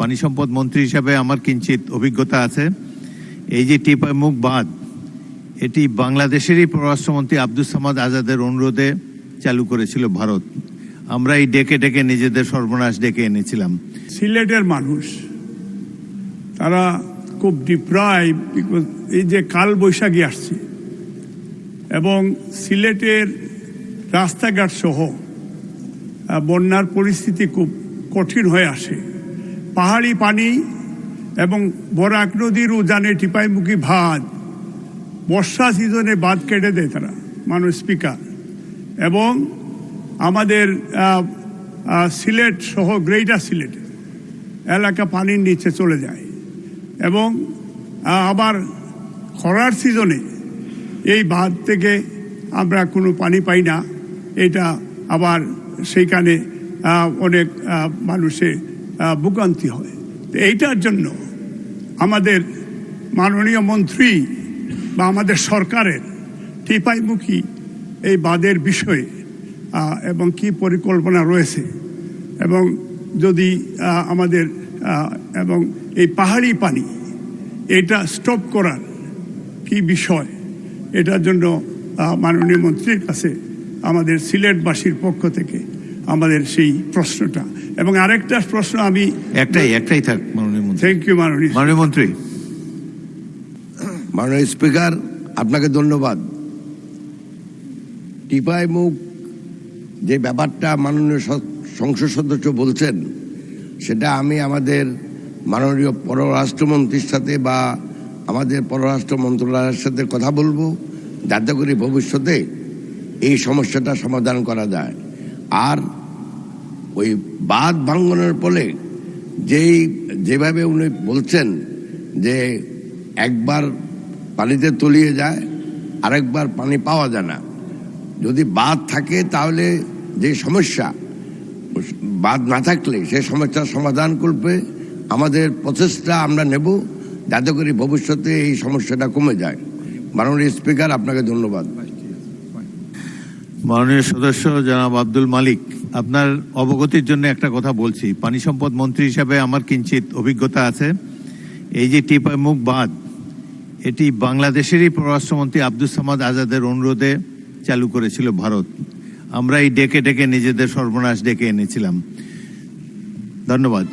পানি সম্পদ মন্ত্রী হিসাবে আমার কিঞ্চিত অভিজ্ঞতা আছে। এই যে টিপাইমুখ বাঁধ, এটি বাংলাদেশেরই পররাষ্ট্রমন্ত্রী আব্দুস সামাদ আজাদের অনুরোধে চালু করেছিল ভারত। আমরা এই ডেকে ডেকে নিজেদের সর্বনাশ ডেকে এনেছিলাম। সিলেটের মানুষ তারা খুব ডিপ্রাইভ, বিকজ এই যে কাল বৈশাখী আসছে এবং সিলেটের রাস্তাঘাট সহ বন্যার পরিস্থিতি খুব কঠিন হয়ে আসে। পাহাড়ি পানি এবং বরাক নদীর উজানে টিপাইমুখী বাঁধ, বর্ষা সিজনে বাঁধ কেটে দেয় তারা, মানুষ স্পিকার, এবং আমাদের সিলেট সহ গ্রেটার সিলেট এলাকা পানির নিচে চলে যায়। এবং আবার খরার সিজনে এই বাঁধ থেকে আমরা কোনো পানি পাই না, এটা আবার সেইখানে অনেক মানুষের ভোগান্তি হয়। এইটার জন্য আমাদের মাননীয় মন্ত্রী বা আমাদের সরকারের টিপাইমুখী এই বাঁধের বিষয়ে এবং কি পরিকল্পনা রয়েছে, এবং যদি আমাদের এবং এই পাহাড়ি পানি এটা স্টপ করার কি বিষয়, এটার জন্য মাননীয় মন্ত্রীর কাছে আমাদের সিলেটবাসীর পক্ষ থেকে আমাদের সেই প্রশ্নটা। এবং আরেকটা প্রশ্ন আমি একটাই থাক মাননীয় মন্ত্রী। থ্যাংক ইউ মাননীয় মন্ত্রী। মাননীয় স্পিকার, আপনাকে ধন্যবাদ। টিপাইমুখ যে ব্যাপারটা মাননীয় সংসদ সদস্য বলছেন, সেটা আমি আমাদের মাননীয় পররাষ্ট্রমন্ত্রীর সাথে বা আমাদের পররাষ্ট্র মন্ত্রণালয়ের সাথে কথা বলবো, যাতে করে ভবিষ্যতে এই সমস্যাটা সমাধান করা যায়। আর ওই বাঁধ ভাঙ্গনের ফলে যেভাবে উনি বলছেন যে একবার পানিতে তলিয়ে যায়, আরেকবার পানি পাওয়া যায় না, যদি বাঁধ থাকে তাহলে যে সমস্যা, বাঁধ না থাকলে সেই সমস্যার সমাধান করবে আমাদের প্রচেষ্টা আমরা নেব, যাতে করে ভবিষ্যতে এই সমস্যাটা কমে যায়। মাননীয় স্পিকার, আপনাকে ধন্যবাদ। মাননীয় সদস্য জনাব আব্দুল মালিক, আপনার অবগতির জন্য একটা কথা বলছি। পানি সম্পদ মন্ত্রী হিসাবে আমার কিঞ্চিত অভিজ্ঞতা আছে। এই যে টিপাইমুখ বাঁধ, এটি বাংলাদেশেরই পররাষ্ট্রমন্ত্রী আব্দুস সামাদ আজাদের অনুরোধে চালু করেছিল ভারত। আমরা এই ডেকে ডেকে নিজেদের সর্বনাশ ডেকে এনেছিলাম। ধন্যবাদ।